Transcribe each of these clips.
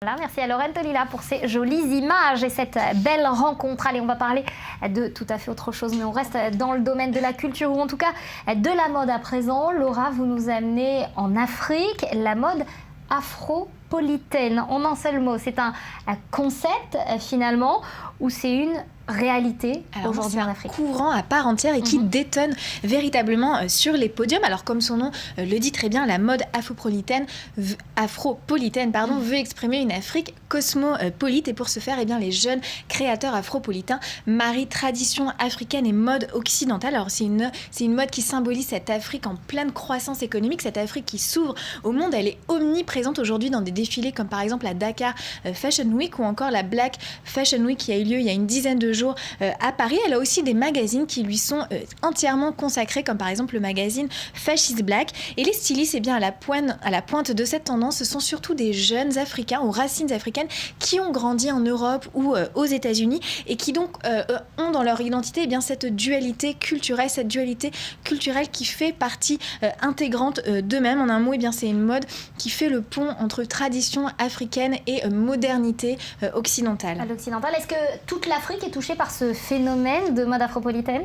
Voilà, merci à Lorraine Tolila pour ces jolies images et cette belle rencontre. Allez, on va parler de tout à fait autre chose, mais on reste dans le domaine de la culture ou en tout cas de la mode à présent. Laura, vous nous amenez en Afrique, la mode afropolitaine. En un seul mot, c'est un concept finalement ou c'est une réalité aujourd'hui en Afrique? C'est un courant à part entière et qui détonne véritablement sur les podiums. Alors comme son nom le dit très bien, la mode afropolitaine veut exprimer une Afrique cosmopolite et pour ce faire, les jeunes créateurs afropolitains marient tradition africaine et mode occidentale. Alors c'est une mode qui symbolise cette Afrique en pleine croissance économique, cette Afrique qui s'ouvre au monde. Elle est omniprésente aujourd'hui dans des défilés comme par exemple la Dakar Fashion Week ou encore la Black Fashion Week qui a eu lieu il y a une dizaine de jours à Paris. Elle a aussi des magazines qui lui sont entièrement consacrés, comme par exemple le magazine Fashion Black. Et les stylistes, à la pointe de cette tendance, ce sont surtout des jeunes Africains aux racines africaines qui ont grandi en Europe ou aux États-Unis et qui donc ont dans leur identité cette dualité culturelle, qui fait partie intégrante d'eux-mêmes. En un mot, c'est une mode qui fait le pont entre tradition africaine et modernité occidentale. À l'occidentale, est-ce que toute l'Afrique est touchée par ce phénomène de mode afropolitaine?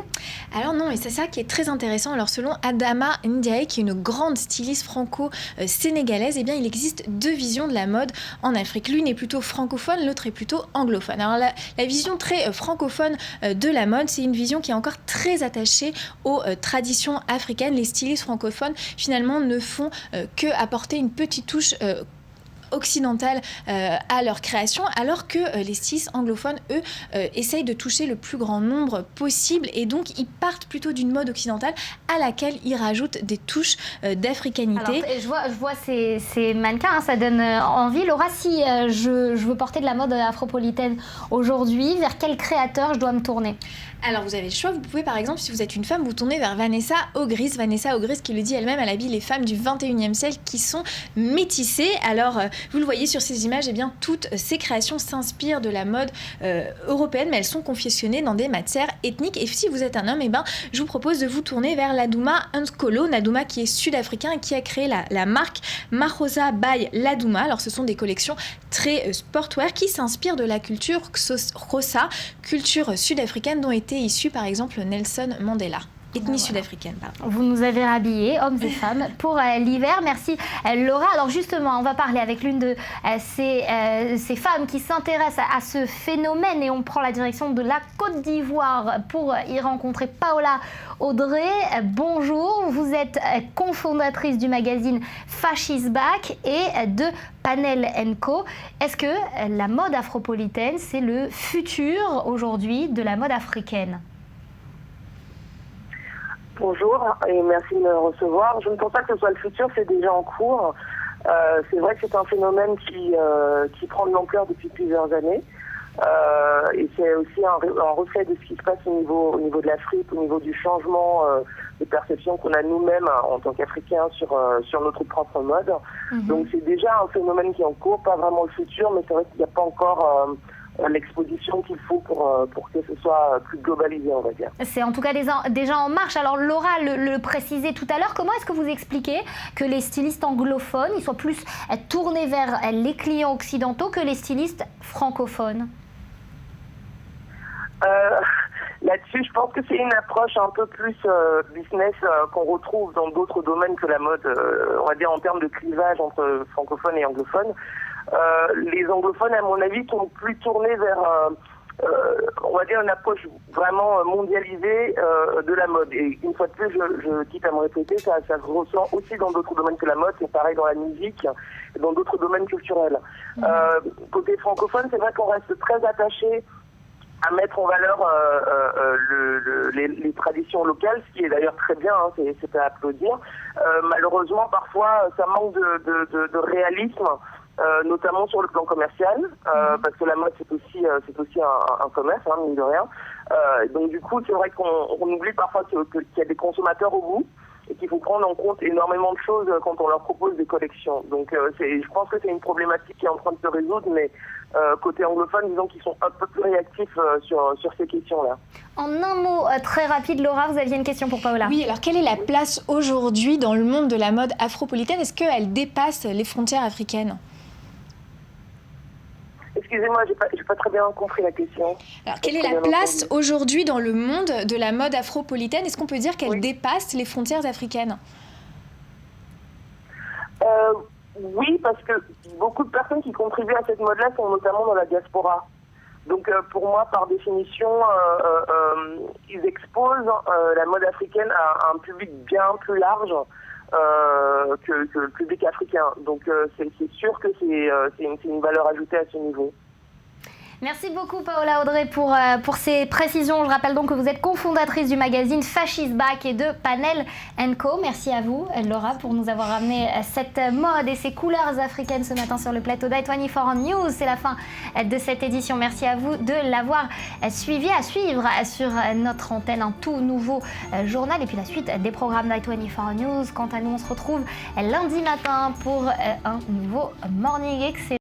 Alors non, et c'est ça qui est très intéressant. Alors selon Adama Ndiaye, qui est une grande styliste franco-sénégalaise, il existe deux visions de la mode en Afrique. L'une est plutôt francophone, l'autre est plutôt anglophone. Alors la vision très francophone de la mode, c'est une vision qui est encore très attachée aux traditions africaines. Les stylistes francophones, finalement, ne font que apporter une petite touche occidentale à leur création, alors que les stylistes anglophones, eux, essayent de toucher le plus grand nombre possible et donc ils partent plutôt d'une mode occidentale à laquelle ils rajoutent des touches d'africanité. Alors, je vois ces mannequins, ça donne envie. Laura, si je veux porter de la mode afropolitaine aujourd'hui, vers quel créateur je dois me tourner? Alors vous avez le choix, vous pouvez par exemple, si vous êtes une femme, vous tournez vers Vanessa Ogris. Vanessa Ogris qui le dit elle-même, elle habille les femmes du 21e siècle qui sont métissées. Alors vous le voyez sur ces images, toutes ces créations s'inspirent de la mode européenne, mais elles sont confectionnées dans des matières ethniques. Et si vous êtes un homme, je vous propose de vous tourner vers Ladouma Nkolo. Ladouma qui est sud-africain et qui a créé la marque Marosa by Ladouma. Alors ce sont des collections très sportwear qui s'inspirent de la culture Xhosa, culture sud-africaine dont était issu par exemple Nelson Mandela. Ethnie sud-africaine, pardon. Vous nous avez rhabillés, hommes et femmes, pour l'hiver. Merci Laura. Alors justement, on va parler avec l'une de ces femmes qui s'intéressent à ce phénomène et on prend la direction de la Côte d'Ivoire pour y rencontrer Paola Audrey. Bonjour, vous êtes cofondatrice du magazine Fashion Black et de Panel & Co. Est-ce que la mode afropolitaine, c'est le futur aujourd'hui de la mode africaine? Bonjour et merci de me recevoir. Je ne pense pas que ce soit le futur, c'est déjà en cours. C'est vrai que c'est un phénomène qui prend de l'ampleur depuis plusieurs années. Et c'est aussi un reflet de ce qui se passe au niveau de l'Afrique, au niveau du changement de perception qu'on a nous-mêmes en tant qu'Africains sur notre propre mode. Donc c'est déjà un phénomène qui est en cours, pas vraiment le futur, mais c'est vrai qu'il n'y a pas encore l'exposition qu'il faut pour que ce soit plus globalisé, on va dire. C'est en tout cas déjà en marche. Alors Laura le précisait tout à l'heure, comment est-ce que vous expliquez que les stylistes anglophones ils soient plus tournés vers les clients occidentaux que les stylistes francophones? Là-dessus, je pense que c'est une approche un peu plus business qu'on retrouve dans d'autres domaines que la mode, on va dire en termes de clivage entre francophones et anglophones. Les anglophones, à mon avis, sont plus tournés vers, on va dire, une approche vraiment mondialisée de la mode. Et une fois de plus, je quitte à me répéter, ça se ressent aussi dans d'autres domaines que la mode, c'est pareil dans la musique, et dans d'autres domaines culturels. Côté francophone, c'est vrai qu'on reste très attaché à mettre en valeur les traditions locales, ce qui est d'ailleurs très bien, c'est à applaudir. Malheureusement, parfois, ça manque de réalisme, notamment sur le plan commercial, parce que la mode c'est aussi un commerce, mine de rien. Donc du coup, c'est vrai qu'on oublie parfois qu'il y a des consommateurs au bout et qu'il faut prendre en compte énormément de choses quand on leur propose des collections. Donc je pense que c'est une problématique qui est en train de se résoudre, mais côté anglophone, disons qu'ils sont un peu plus réactifs sur ces questions-là. En un mot très rapide, Laura, vous aviez une question pour Paola. Oui, alors quelle est la place aujourd'hui dans le monde de la mode afropolitaine? Est-ce qu'elle dépasse les frontières africaines? Excusez-moi, j'ai pas très bien compris la question. Alors, quelle est la place aujourd'hui dans le monde de la mode afropolitaine? Est-ce qu'on peut dire qu'elle dépasse les frontières africaines? Oui, parce que beaucoup de personnes qui contribuent à cette mode-là sont notamment dans la diaspora. Donc pour moi, par définition, ils exposent la mode africaine à un public bien plus large que le public africain. Donc c'est sûr que c'est une valeur ajoutée à ce niveau. Merci beaucoup Paola Audrey pour ces précisions. Je rappelle donc que vous êtes cofondatrice du magazine Fascist Back et de Panel & Co. Merci à vous Laura pour nous avoir ramené cette mode et ces couleurs africaines ce matin sur le plateau d'I24 News. C'est la fin de cette édition. Merci à vous de l'avoir suivi. À suivre sur notre antenne un tout nouveau journal et puis la suite des programmes d'I24 News. Quant à nous, on se retrouve lundi matin pour un nouveau Morning Excellent.